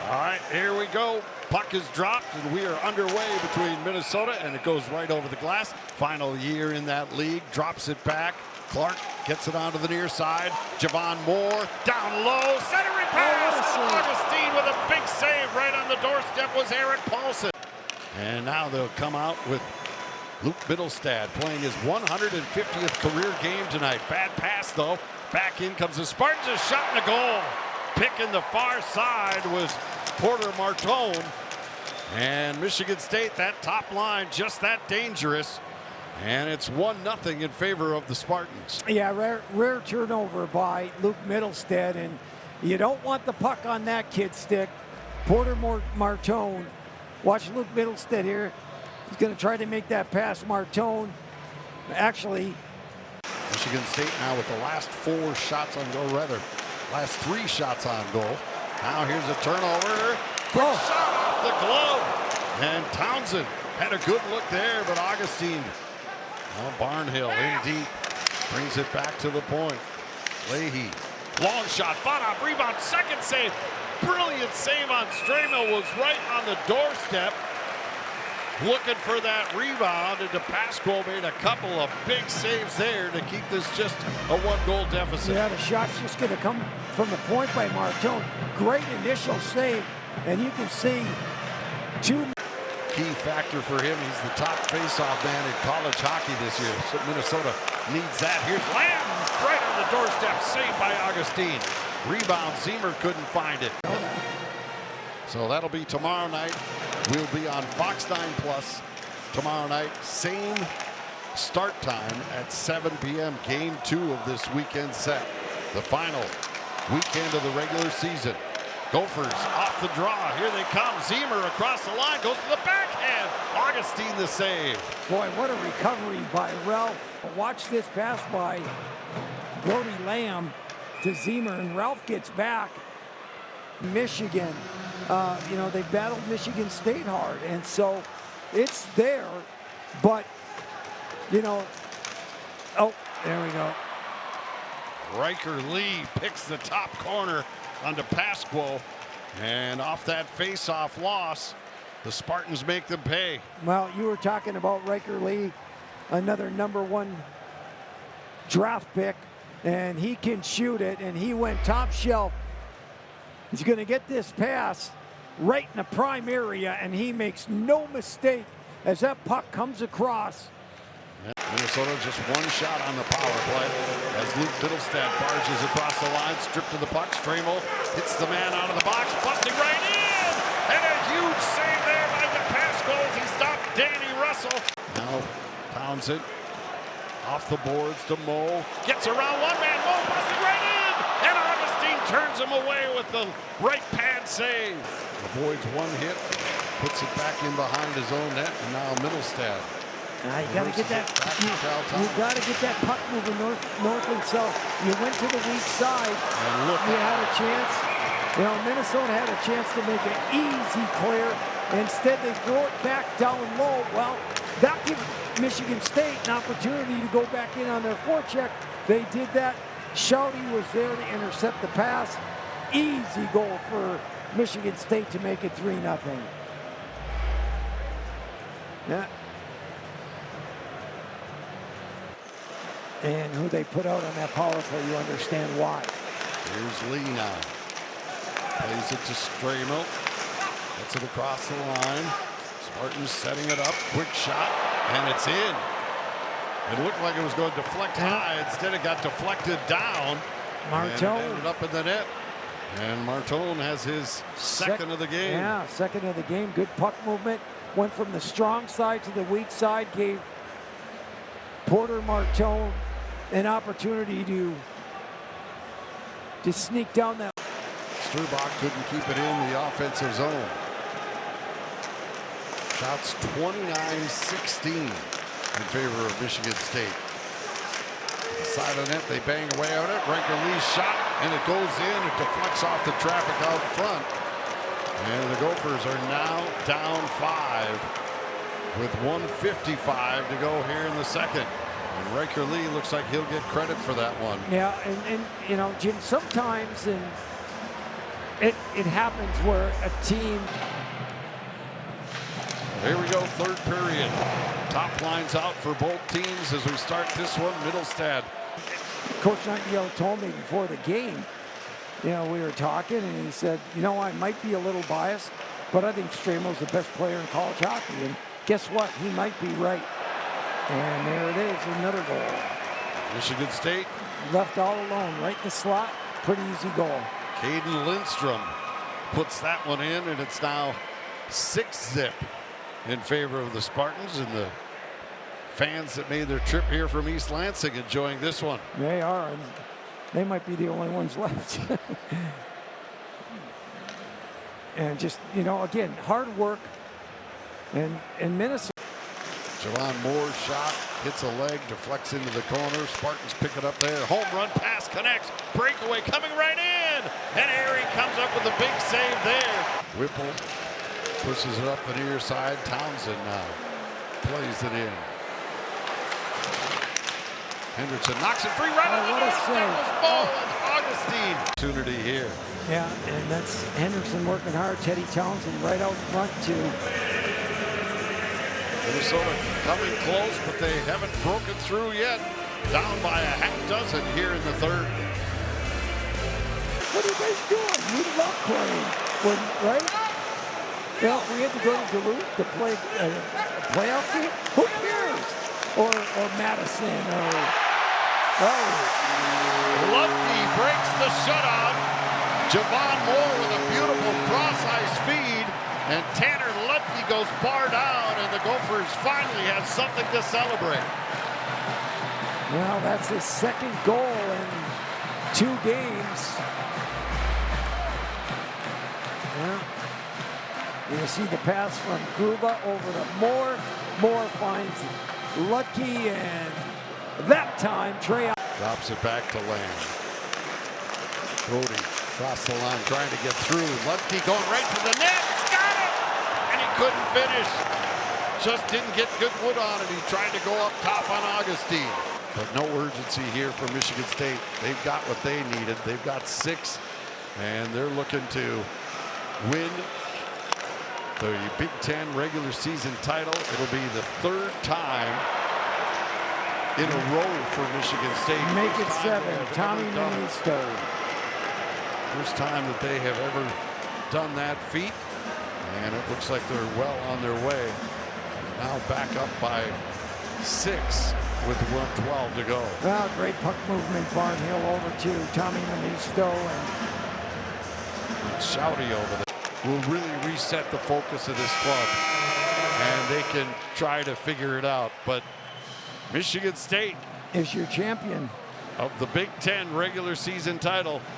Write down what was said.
All right, here we go. Puck is dropped, and we are underway between Minnesota, and it goes right over the glass. Final year in that league, drops it back. Clark gets it onto the near side. Javon Moore down low, centering pass. Augustine with a big save right on the doorstep was Eric Paulson. And now they'll come out with Luke Middlestad playing his 150th career game tonight. Bad pass though. Back in comes the Spartans, a shot in the goal. Picking the far side was Porter Martone. And Michigan State, that top line, just that dangerous. And it's 1-0 in favor of the Spartans. Yeah, rare turnover by Luke Middlestad, and you don't want the puck on that kid's stick. Porter Martone. Watch Luke Middlestad here. He's going to try to make that pass. Martone, actually. Michigan State now with the last 4 shots on goal, rather, last 3 shots on goal. Now here's a turnover. Quick shot off the glove. And Townsend had a good look there, but Augustine, Barnhill in deep, brings it back to the point. Leahy, long shot, fought off, rebound, second save. Brilliant save on Stramill, was right on the doorstep. Looking for that rebound, and DePasquale made a couple of big saves there to keep this just a 1-goal deficit. Yeah, the shot's just going to come from the point by Martone. Great initial save, and you can see 2. Key factor for him, he's the top faceoff man in college hockey this year. So Minnesota needs that. Here's Lamb, right on the doorstep, saved by Augustine. Rebound, Zemer couldn't find it. So that'll be tomorrow night. We'll be on Fox 9 Plus tomorrow night. Same start time at 7 p.m. Game 2 of this weekend set. The final weekend of the regular season. Gophers off the draw. Here they come. Zemer across the line. Goes to the backhand. Augustine the save. Boy, what a recovery by Ralph. Watch this pass by Brody Lamb to Zemer, and Ralph gets back. Michigan, they battled Michigan State hard, and so it's there, but, oh, there we go. Riker Lee picks the top corner onto Pasquale, and off that face-off loss, the Spartans make them pay. Well, you were talking about Riker Lee, another #1 draft pick, and he can shoot it, and he went top shelf. He's going to get this pass right in the prime area, and he makes no mistake as that puck comes across. Minnesota just 1 shot on the power play as Luke Middlestad barges across the line, stripped to the puck. Stramill hits the man out of the box, busting right in, and a huge save there by DePasquale as he stopped Danny Russell. Now Townsend off the boards to Moe, gets around one man, Moe busting right in, and Augustine turns him away with the right pad save. Avoids 1 hit, puts it back in behind his own net, and now Middlestad. You got to get that. You got to get that puck moving north and south. You went to the weak side. And look, you had a chance. Minnesota had a chance to make an easy clear. Instead, they throw it back down low. Well, that gives Michigan State an opportunity to go back in on their forecheck. They did that. Shouty was there to intercept the pass. Easy goal for Michigan State to make it 3-0. Yeah. And who they put out on that power play, you understand why. Here's Lee now. Plays it to Stramill. Gets it across the line. Spartans setting it up. Quick shot, and it's in. It looked like it was going to deflect high. Instead, it got deflected down. Martone. And ended up in the net. And Martone has his second of the game. Yeah, second of the game. Good puck movement. Went from the strong side to the weak side. Gave Porter Martone an opportunity to sneak down that. Sturbach couldn't keep it in the offensive zone. Shots 29-16 in favor of Michigan State. The side of the net, they bang away on it. Riker Lee's shot, and it goes in. It deflects off the traffic out front. And the Gophers are now down 5 with 1:55 to go here in the second. And Riker Lee looks like he'll get credit for that one. Yeah, and Jim, sometimes, and it happens where a team. Here we go, third period. Top lines out for both teams as we start this one. Middlestad. Coach Nightingale told me before the game, we were talking, and he said, I might be a little biased, but I think Stramo's the best player in college hockey. And guess what? He might be right. And there it is, another goal. Michigan State. Left all alone, right in the slot. Pretty easy goal. Caden Lindstrom puts that one in, and it's now 6-zip in favor of the Spartans, and the fans that made their trip here from East Lansing enjoying this one. They are, and they might be the only ones left. And just, again, hard work, and Minnesota. Javon Moore's shot hits a leg, deflects into the corner. Spartans pick it up there. Home run pass connects. Breakaway coming right in. And Airy comes up with a big save there. Whipple pushes it up the near side. Townsend now plays it in. Hendrickson knocks it free right on the ball. Augustine. Opportunity here. Yeah, and that's Hendrickson working hard. Teddy Townsend right out front too. Minnesota coming close, but they haven't broken through yet. Down by a half dozen here in the third. What are you guys doing? We love playing, right? If we had to go to Duluth to play a playoff game, who cares? Or Madison, Lupke breaks the shutout. Javon Moore with a beautiful cross-ice feed. And Tanner Lupke goes bar down, and the Gophers finally have something to celebrate. Well, that's his second goal in 2 games. Yeah. You see the pass from Gruba over to Moore. Moore finds Lupke, and that time Trey drops it back to Land. Brody across the line trying to get through. Lupke going right to the net. Couldn't finish, just didn't get good wood on it. He tried to go up top on Augustine, but no urgency here for Michigan State. They've got what they needed. They've got 6, and they're looking to win the Big Ten regular season title. It'll be the 3rd time in a row for Michigan State. Make it 7. Tommy Ministo. First time that they have ever done that feat. And it looks like they're well on their way. Now back up by 6 with 1:12 to go. Well, great puck movement. Barnhill over to Tommy Ministo, and Shouty over there. Will really reset the focus of this club. And they can try to figure it out. But Michigan State is your champion of the Big Ten regular season title.